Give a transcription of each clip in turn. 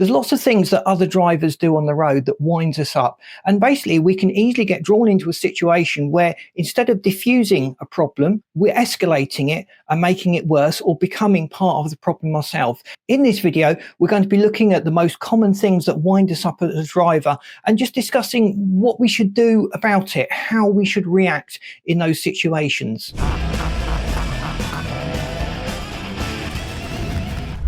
There's lots of things that other drivers do on the road that winds us up. And basically, we can easily get drawn into a situation where instead of diffusing a problem, we're escalating it and making it worse or becoming part of the problem ourselves. In this video, we're going to be looking at the most common things that wind us up as a driver and just discussing what we should do about it, how we should react in those situations.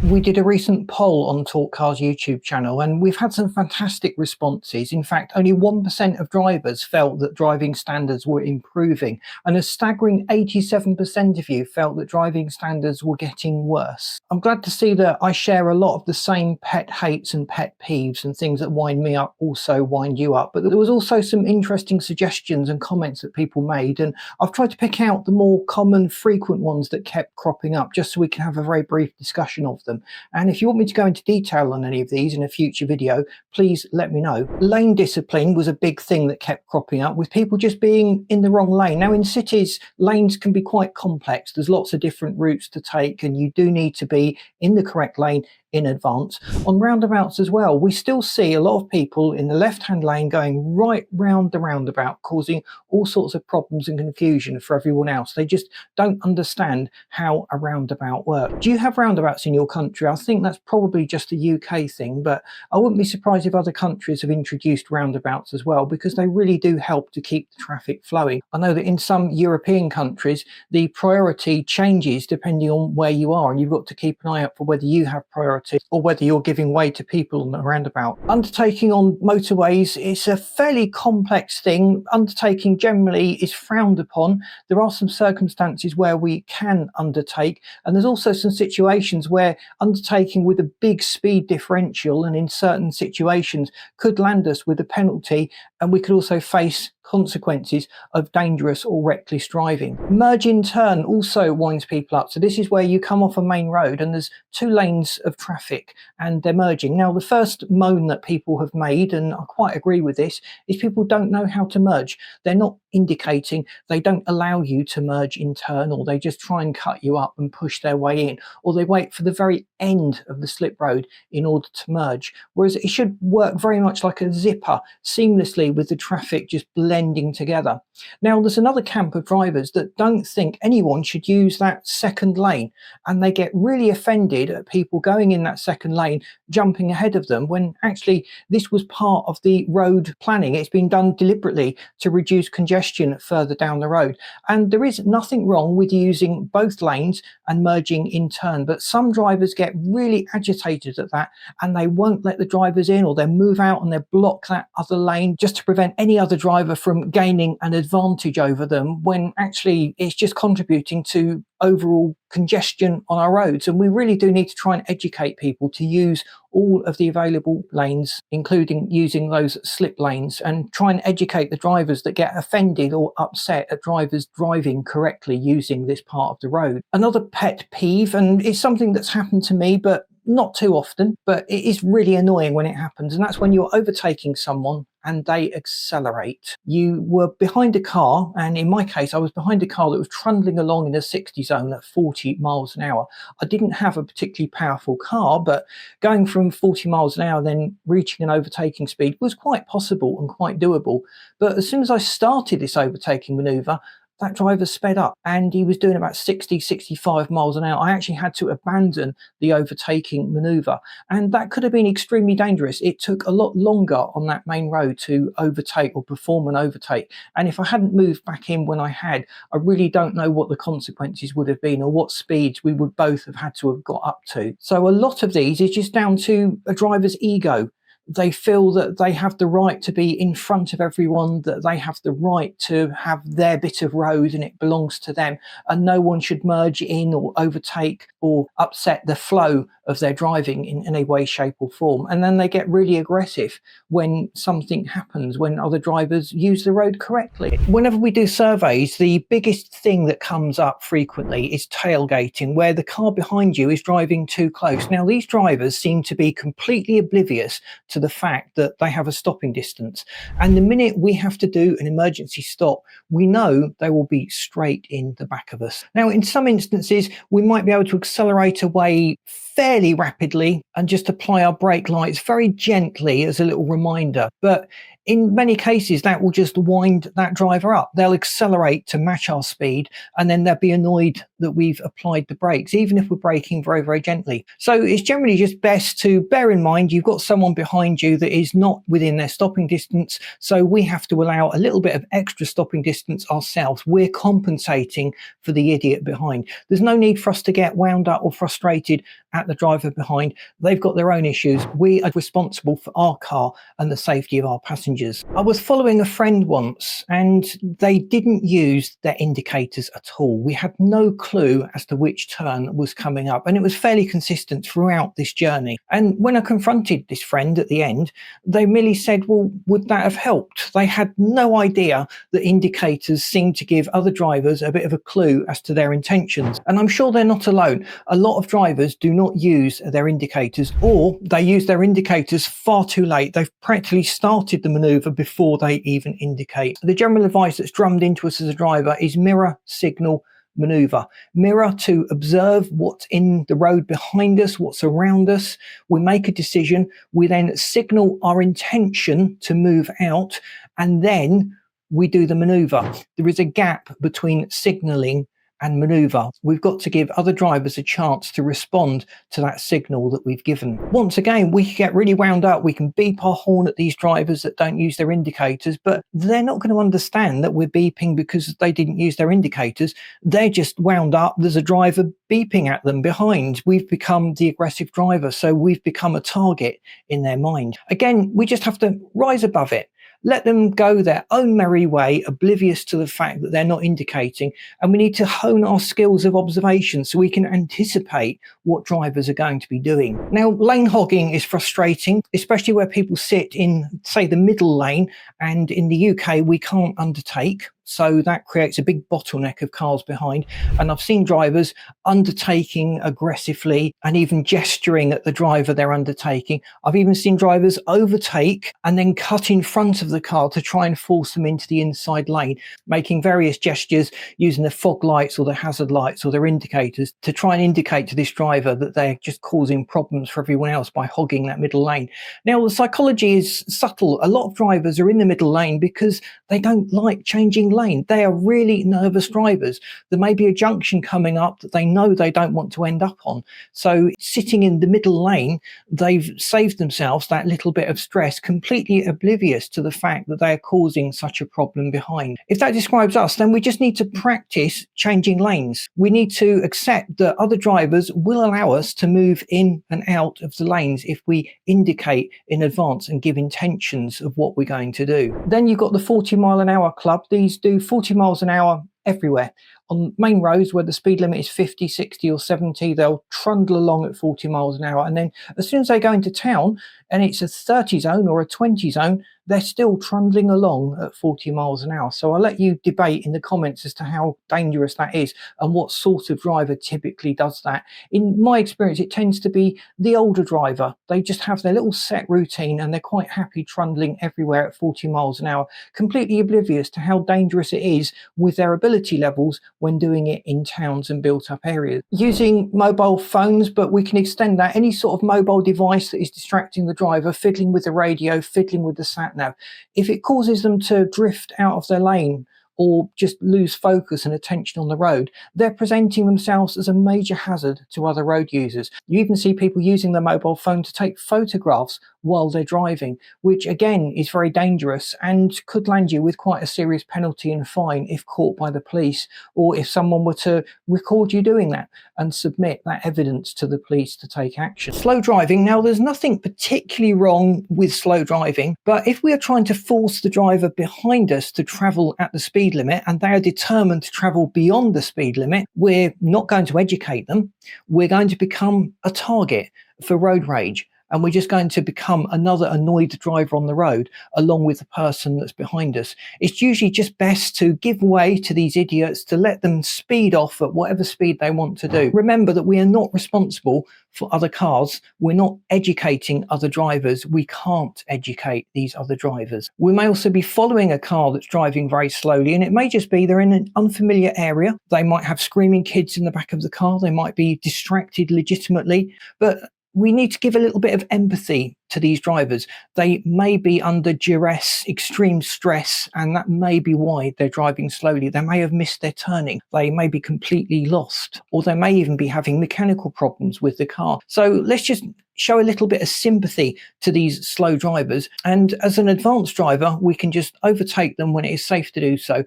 We did a recent poll on TorqueCars YouTube channel and we've had some fantastic responses. In fact, only 1% of drivers felt that driving standards were improving, and a staggering 87% of you felt that driving standards were getting worse. I'm glad to see that I share a lot of the same pet hates and pet peeves, and things that wind me up also wind you up. But there was also some interesting suggestions and comments that people made, and I've tried to pick out the more common, frequent ones that kept cropping up just so we can have a very brief discussion of them. And if you want me to go into detail on any of these in a future video, please let me know. Lane discipline was a big thing that kept cropping up, with people just being in the wrong lane. Now in cities, lanes can be quite complex. There's lots of different routes to take and you do need to be in the correct lane in advance. On roundabouts as well, we still see a lot of people in the left-hand lane going right round the roundabout, causing all sorts of problems and confusion for everyone else. They just don't understand how a roundabout works. Do you have roundabouts in your country? I think that's probably just a UK thing, but I wouldn't be surprised if other countries have introduced roundabouts as well, because they really do help to keep the traffic flowing. I know that in some European countries, the priority changes depending on where you are, and you've got to keep an eye out for whether you have priority or whether you're giving way to people on the roundabout. Undertaking on motorways is a fairly complex thing. Undertaking generally is frowned upon. There are some circumstances where we can undertake, and there's also some situations where undertaking with a big speed differential and in certain situations could land us with a penalty, and we could also face consequences of dangerous or reckless driving. Merge in turn also winds people up. So this is where you come off a main road and there's two lanes of traffic and they're merging. Now the first moan that people have made, and I quite agree with this, is people don't know how to merge. They're not indicating, they don't allow you to merge in turn, or they just try and cut you up and push their way in, or they wait for the very end of the slip road in order to merge. Whereas it should work very much like a zipper, seamlessly with the traffic just blending together. Now there's another camp of drivers that don't think anyone should use that second lane, and they get really offended at people going in that second lane jumping ahead of them, when actually this was part of the road planning. It's been done deliberately to reduce congestion further down the road, and there is nothing wrong with using both lanes and merging in turn. But some drivers get really agitated at that and they won't let the drivers in, or they move out and they block that other lane just to prevent any other driver from gaining an advantage over them, when actually it's just contributing to overall congestion on our roads. And we really do need to try and educate people to use all of the available lanes, including using those slip lanes, and try and educate the drivers that get offended or upset at drivers driving correctly using this part of the road. Another pet peeve, and it's something that's happened to me but not too often, but it is really annoying when it happens, and that's when you're overtaking someone and they accelerate. You were behind a car, and in my case I was behind a car that was trundling along in a 60 zone at 40 miles an hour. I didn't have a particularly powerful car, but going from 40 miles an hour then reaching an overtaking speed was quite possible and quite doable. But as soon as I started this overtaking manoeuvre, that driver sped up and he was doing about 65 miles an hour. I actually had to abandon the overtaking manoeuvre, and that could have been extremely dangerous. It took a lot longer on that main road to overtake or perform an overtake, and if I hadn't moved back in when I had, I really don't know what the consequences would have been or what speeds we would both have had to have got up to. So a lot of these is just down to a driver's ego. They feel that they have the right to be in front of everyone, that they have the right to have their bit of road and it belongs to them, and no one should merge in or overtake or upset the flow of their driving in any way, shape or form. And then they get really aggressive when something happens, when other drivers use the road correctly. Whenever we do surveys, the biggest thing that comes up frequently is tailgating, where the car behind you is driving too close. Now these drivers seem to be completely oblivious to the fact that they have a stopping distance. And the minute we have to do an emergency stop, we know they will be straight in the back of us. Now, in some instances, we might be able to accelerate away fairly rapidly and just apply our brake lights very gently as a little reminder. But in many cases, that will just wind that driver up. They'll accelerate to match our speed, and then they'll be annoyed that we've applied the brakes, even if we're braking very, very gently. So it's generally just best to bear in mind you've got someone behind you that is not within their stopping distance, so we have to allow a little bit of extra stopping distance ourselves. We're compensating for the idiot behind. There's no need for us to get wound up or frustrated at the driver behind. They've got their own issues. We are responsible for our car and the safety of our passengers. I was following a friend once and they didn't use their indicators at all. We had no clue as to which turn was coming up, and it was fairly consistent throughout this journey. And when I confronted this friend at the end, they merely said, well, would that have helped? They had no idea that indicators seem to give other drivers a bit of a clue as to their intentions. And I'm sure they're not alone. A lot of drivers do not use their indicators, or they use their indicators far too late. They've practically started the maneuver before they even indicate. The general advice that's drummed into us as a driver is mirror, signal, maneuver. Mirror to observe what's in the road behind us, what's around us. We make a decision. We then signal our intention to move out, and then we do the maneuver. There is a gap between signalling and maneuver. We've got to give other drivers a chance to respond to that signal that we've given. Once again, we can get really wound up. We can beep our horn at these drivers that don't use their indicators, but they're not going to understand that we're beeping because they didn't use their indicators. They're just wound up. There's a driver beeping at them behind. We've become the aggressive driver, so we've become a target in their mind. Again, we just have to rise above it. Let them go their own merry way, oblivious to the fact that they're not indicating. And we need to hone our skills of observation so we can anticipate what drivers are going to be doing. Now, lane hogging is frustrating, especially where people sit in, say, the middle lane. And in the UK, we can't undertake. So that creates a big bottleneck of cars behind. And I've seen drivers undertaking aggressively and even gesturing at the driver they're undertaking. I've even seen drivers overtake and then cut in front of the car to try and force them into the inside lane, making various gestures using their fog lights or their hazard lights or their indicators to try and indicate to this driver that they're just causing problems for everyone else by hogging that middle lane. Now, the psychology is subtle. A lot of drivers are in the middle lane because they don't like changing lane. They are really nervous drivers. There may be a junction coming up that they know they don't want to end up on. So sitting in the middle lane, they've saved themselves that little bit of stress, completely oblivious to the fact that they are causing such a problem behind. If that describes us, then we just need to practice changing lanes. We need to accept that other drivers will allow us to move in and out of the lanes if we indicate in advance and give intentions of what we're going to do. Then you've got the 40-mile-an-hour club. These do 40 miles an hour everywhere. On main roads where the speed limit is 50, 60 or 70, they'll trundle along at 40 miles an hour. And then as soon as they go into town and it's a 30 zone or a 20 zone, they're still trundling along at 40 miles an hour. So I'll let you debate in the comments as to how dangerous that is and what sort of driver typically does that. In my experience, it tends to be the older driver. They just have their little set routine and they're quite happy trundling everywhere at 40 miles an hour, completely oblivious to how dangerous it is with their ability levels when doing it in towns and built up areas. Using mobile phones, but we can extend that, any sort of mobile device that is distracting the driver, fiddling with the radio, fiddling with the sat nav, if it causes them to drift out of their lane or just lose focus and attention on the road, they're presenting themselves as a major hazard to other road users. You even see people using their mobile phone to take photographs while they're driving, which again is very dangerous and could land you with quite a serious penalty and fine if caught by the police, or if someone were to record you doing that and submit that evidence to the police to take action. Slow driving. Now, there's nothing particularly wrong with slow driving, but if we are trying to force the driver behind us to travel at the speed limit and they are determined to travel beyond the speed limit, we're not going to educate them. We're going to become a target for road rage. and we're just going to become another annoyed driver on the road along with the person that's behind us. It's usually just best to give way to these idiots, to let them speed off at whatever speed they want to do. Remember that we are not responsible for other cars. We're not educating other drivers. We can't educate these other drivers. We may also be following a car that's driving very slowly, and it may just be they're in an unfamiliar area. They might have screaming kids in the back of the car. They might be distracted legitimately, but we need to give a little bit of empathy to these drivers. They may be under duress, extreme stress, and that may be why they're driving slowly. They may have missed their turning. They may be completely lost, or they may even be having mechanical problems with the car. So let's just show a little bit of sympathy to these slow drivers. And as an advanced driver, we can just overtake them when it is safe to do so.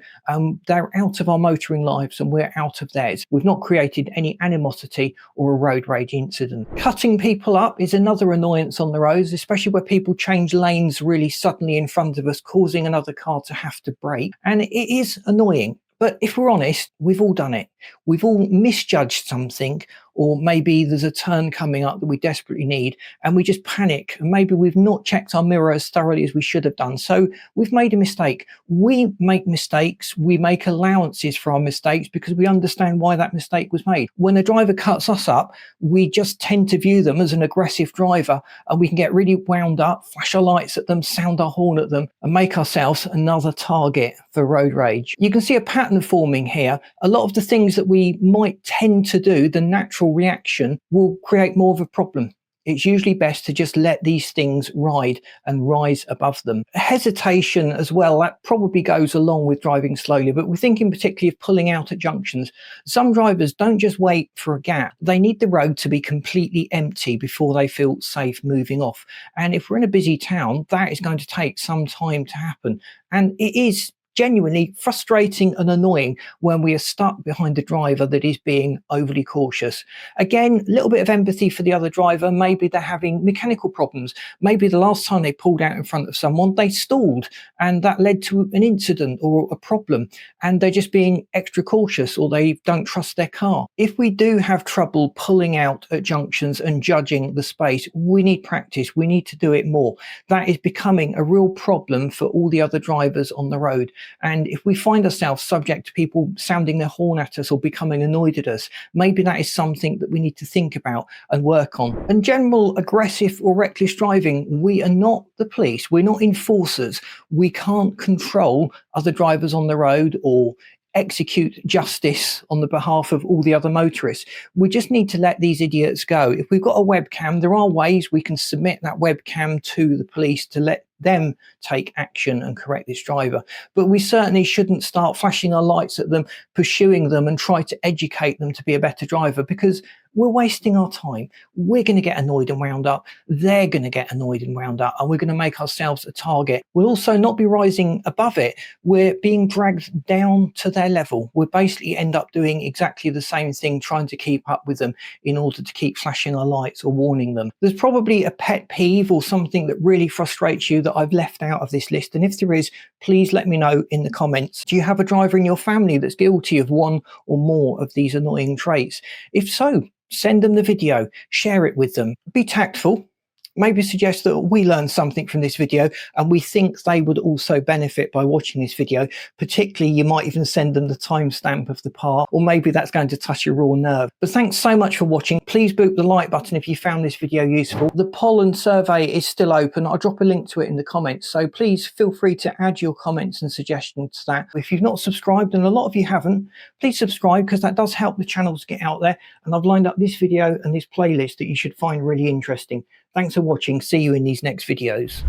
They're out of our motoring lives and we're out of theirs. We've not created any animosity or a road rage incident. Cutting people up is another annoyance on the roads, especially where people change lanes really suddenly in front of us, causing another car to have to brake. And it is annoying. But if we're honest, we've all done it. We've all misjudged something, or maybe there's a turn coming up that we desperately need and we just panic, and maybe we've not checked our mirror as thoroughly as we should have done. So we've made a mistake. We make mistakes. We make allowances for our mistakes because we understand why that mistake was made. When a driver cuts us up, we just tend to view them as an aggressive driver, and we can get really wound up, flash our lights at them, sound our horn at them, and make ourselves another target for road rage. You can see a pattern forming here. A lot of the things that we might tend to do, the natural reaction, will create more of a problem. It's usually best to just let these things ride and rise above them. Hesitation as well, that probably goes along with driving slowly, but we're thinking particularly of pulling out at junctions. Some drivers don't just wait for a gap. They need the road to be completely empty before they feel safe moving off. And if we're in a busy town, that is going to take some time to happen. And it is genuinely frustrating and annoying when we are stuck behind a driver that is being overly cautious. Again, a little bit of empathy for the other driver. Maybe they're having mechanical problems. Maybe the last time they pulled out in front of someone, they stalled and that led to an incident or a problem, and they're just being extra cautious, or they don't trust their car. If we do have trouble pulling out at junctions and judging the space, we need practice. We need to do it more. That is becoming a real problem for all the other drivers on the road. And if we find ourselves subject to people sounding their horn at us or becoming annoyed at us, maybe that is something that we need to think about and work on. And general aggressive or reckless driving, we are not the police. We're not enforcers. We can't control other drivers on the road or execute justice on the behalf of all the other motorists. We just need to let these idiots go. If we've got a webcam, there are ways we can submit that webcam to the police to let them take action and correct this driver. But we certainly shouldn't start flashing our lights at them, pursuing them and try to educate them to be a better driver, because we're wasting our time. We're going to get annoyed and wound up. They're going to get annoyed and wound up, and we're going to make ourselves a target. We'll also not be rising above it. We're being dragged down to their level. We'll basically end up doing exactly the same thing, trying to keep up with them in order to keep flashing our lights or warning them. There's probably a pet peeve or something that really frustrates you that I've left out of this list. And if there is, please let me know in the comments. Do you have a driver in your family that's guilty of one or more of these annoying traits? If so, send them the video, share it with them. Be tactful. Maybe suggest that we learn something from this video and we think they would also benefit by watching this video. Particularly, you might even send them the timestamp of the part, or maybe that's going to touch your raw nerve. But thanks so much for watching. Please boot the like button if you found this video useful. The poll and survey is still open. I'll drop a link to it in the comments, so please feel free to add your comments and suggestions to that. If you've not subscribed, and a lot of you haven't, please subscribe, because that does help the channel to get out there. And I've lined up this video and this playlist that you should find really interesting. Thanks for watching. See you in these next videos.